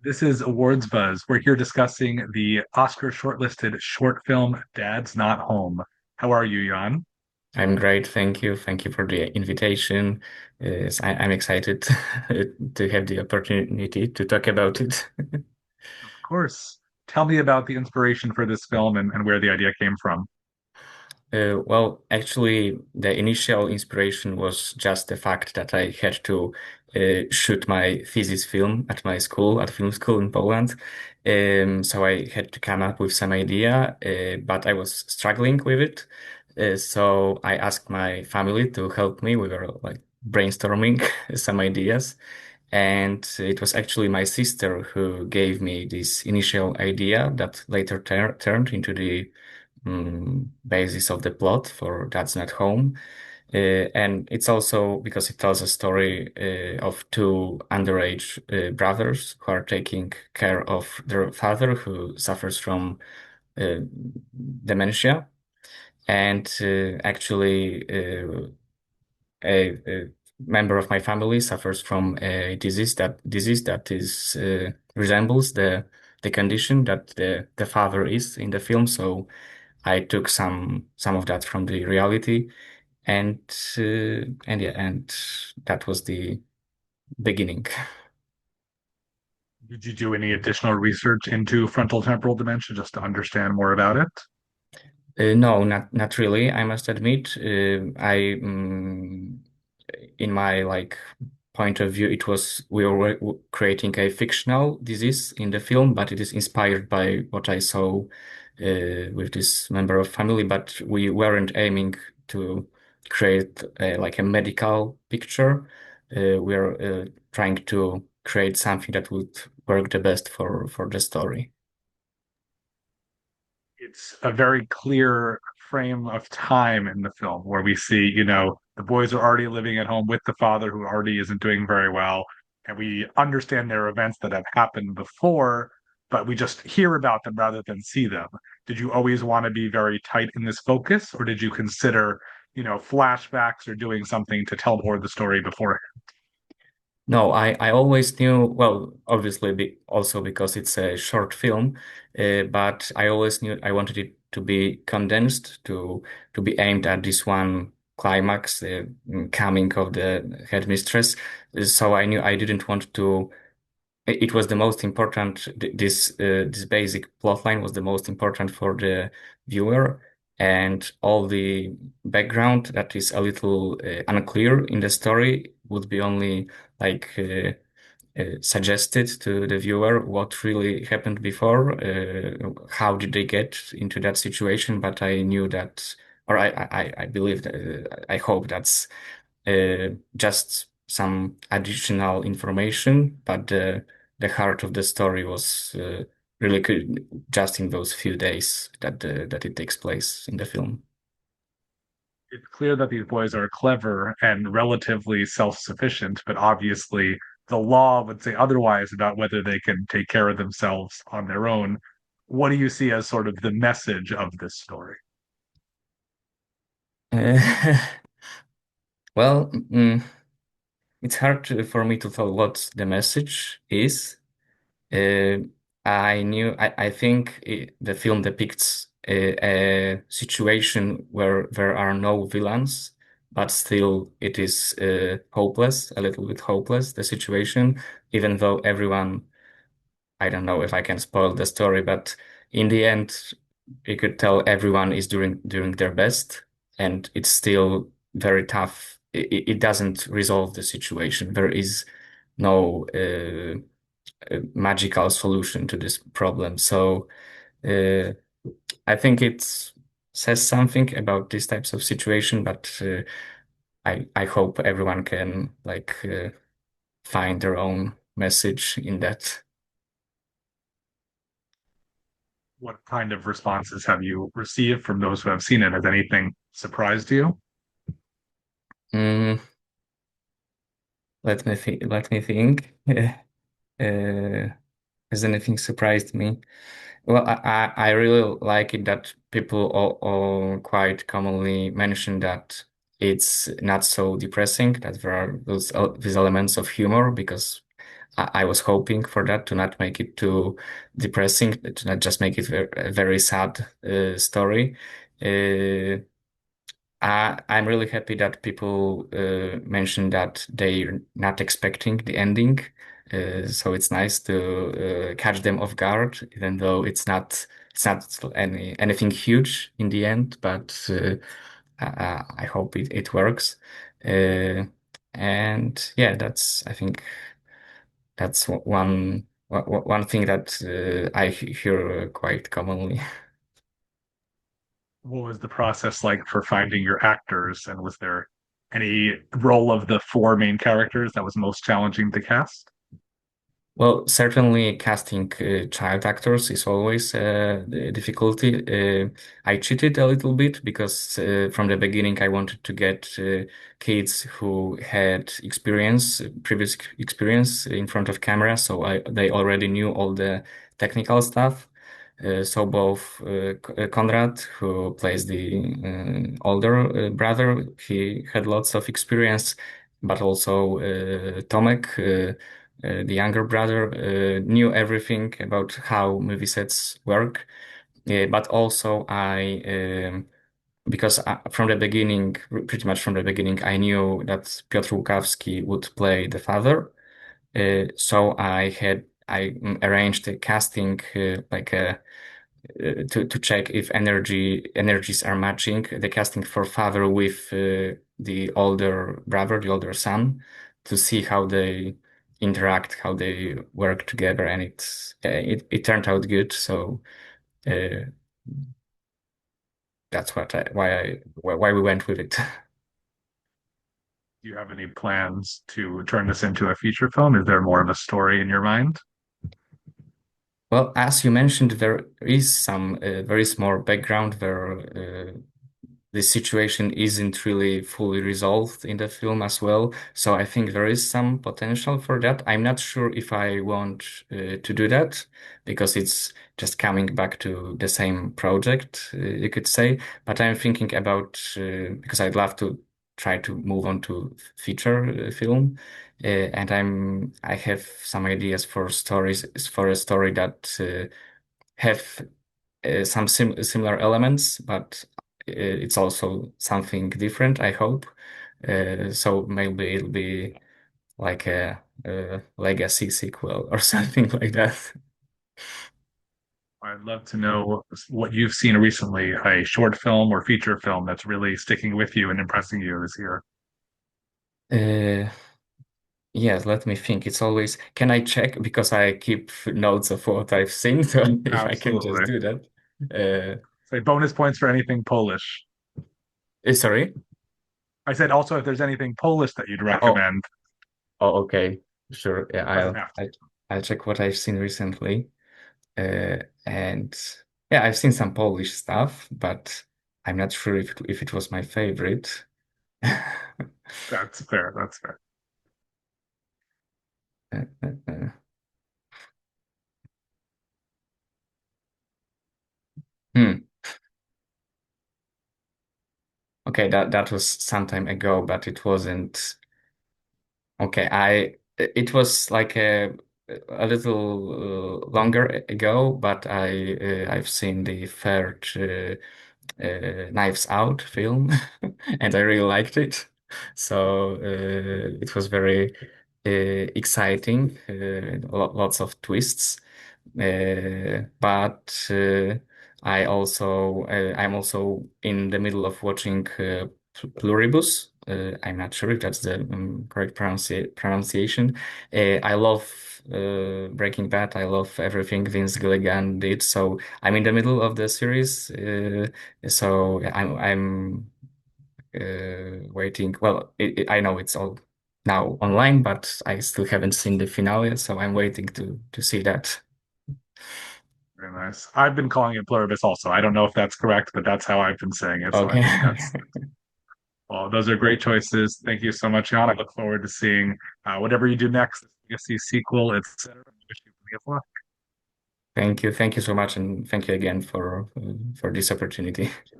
This is Awards Buzz. We're here discussing the Oscar shortlisted short film Dad's Not Home. How are you, Jan? I'm great, thank you. Thank you for the invitation. I'm excited to have the opportunity to talk about it. Of course. Tell me about the inspiration for this film and where the idea came from. Well, actually, the initial inspiration was just the fact that I had to shoot my thesis film at my school, at film school in Poland. So I had to come up with some idea, but I was struggling with it. So I asked my family to help me. We were like brainstorming some ideas. And it was actually my sister who gave me this initial idea that later turned into the basis of the plot for That's Not Home. And it's also because it tells a story of two underage brothers who are taking care of their father who suffers from uh, dementia. And a member of my family suffers from a disease that is resembles the condition that the father is in the film. So I took some of that from the reality, and and that was the beginning. Did you do any additional research into frontal temporal dementia just to understand more about it? No, not really. I must admit, in my like point of view, it was we were creating a fictional disease in the film, but it is inspired by what I saw with this member of family. But we weren't aiming to create like a medical picture. We're trying to create something that would work the best for the story. It's a very clear frame of time in the film where we see, the boys are already living at home with the father who already isn't doing very well. And we understand there are events that have happened before, but we just hear about them rather than see them. Did you always want to be very tight in this focus, or did you consider, flashbacks or doing something to tell more of the story before? No, I always knew, well, obviously also because it's a short film, but I always knew I wanted it to be condensed, to be aimed at this one climax, the coming of the headmistress. So I knew I didn't want to. It was the most important. This basic plot line was the most important for the viewer, and all the background that is a little unclear in the story would be only like suggested to the viewer what really happened before, how did they get into that situation. But I knew that, or I believe that, I hope that's just some additional information, but the heart of the story was really good just in those few days that it takes place in the film. It's clear that these boys are clever and relatively self-sufficient, but obviously the law would say otherwise about whether they can take care of themselves on their own. What do you see as sort of the message of this story? Uh, well, it's hard for me to tell what the message is. Uh, I think the film depicts a situation where there are no villains, but still it is hopeless, a little bit hopeless, the situation, even though everyone, I don't know if I can spoil the story, but in the end, you could tell everyone is doing their best, and it's still very tough. It doesn't resolve the situation. There is no magical solution to this problem. So uh, I think it says something about these types of situation, but I hope everyone can like find their own message in that. What kind of responses have you received from those who have seen it? Has anything surprised you? Mm, let me think. Uh, has anything surprised me? Well, I really like it that people all quite commonly mention that it's not so depressing, that there are these elements of humor, because I was hoping for that to not make it too depressing, to not just make it a very sad story. Uh, I'm really happy that people mentioned that they're not expecting the ending. So it's nice to catch them off guard, even though it's not anything huge in the end, but I hope it works. Uh, and yeah, I think that's one thing that I hear quite commonly. What was the process like for finding your actors, and was there any role of the four main characters that was most challenging to cast? Well, certainly casting child actors is always a difficulty. I cheated a little bit because from the beginning I wanted to get kids who had previous experience in front of camera, so they already knew all the technical stuff. So both Konrad, who plays the older brother, he had lots of experience, but also Tomek. The younger brother knew everything about how movie sets work, but also because from the beginning, pretty much from the beginning, I knew that Piotr Łukawski would play the father. So I arranged a casting like a to check if energies are matching the casting for father with the older brother, the older son, to see how they interact, how they work together, and it turned out good. So uh, that's why we went with it. Do you have any plans to turn this into a feature film? Is there more of a story in your mind? Well, as you mentioned, there is some very small background where the situation isn't really fully resolved in the film as well. So I think there is some potential for that. I'm not sure if I want to do that because it's just coming back to the same project, you could say. But I'm thinking about because I'd love to try to move on to feature film. And I have some ideas for stories for a story that have some similar elements, but it's also something different, I hope. So maybe it'll be like a legacy sequel or something like that. I'd love to know what you've seen recently, a short film or feature film that's really sticking with you and impressing you this year. Uh, yes, let me think. It's always, can I check? Because I keep notes of what I've seen, so if I can just Absolutely. do that. Uh, Say bonus points for anything Polish. Sorry? I said also if there's anything Polish that you'd Oh, recommend, oh, okay. Sure. Yeah, doesn't have to. I'll check what I've seen recently. And yeah, I've seen some Polish stuff, but I'm not sure if it was my favorite. That's fair. That's fair. Uh, uh, uh. Hmm. Okay, that was some time ago, but it wasn't. Okay, it was like a little longer ago, but I've seen the third Knives Out film, and I really liked it. So it was very exciting, lots of twists. But I'm also in the middle of watching Pluribus. I'm not sure if that's the correct pronunciation. I love Breaking Bad. I love everything Vince Gilligan did. So I'm in the middle of the series. So I'm waiting. Well, I know it's all now online, but I still haven't seen the finale. So I'm waiting to see that. Very nice. I've been calling it pluribus also. I don't know if that's correct, but that's how I've been saying it. So I Okay. think that's well, those are great choices. Thank you so much, Jan. I look forward to seeing whatever you do next, legacy sequel, etc. Wish you plenty of luck. Thank you. Thank you so much. And thank you again for this opportunity.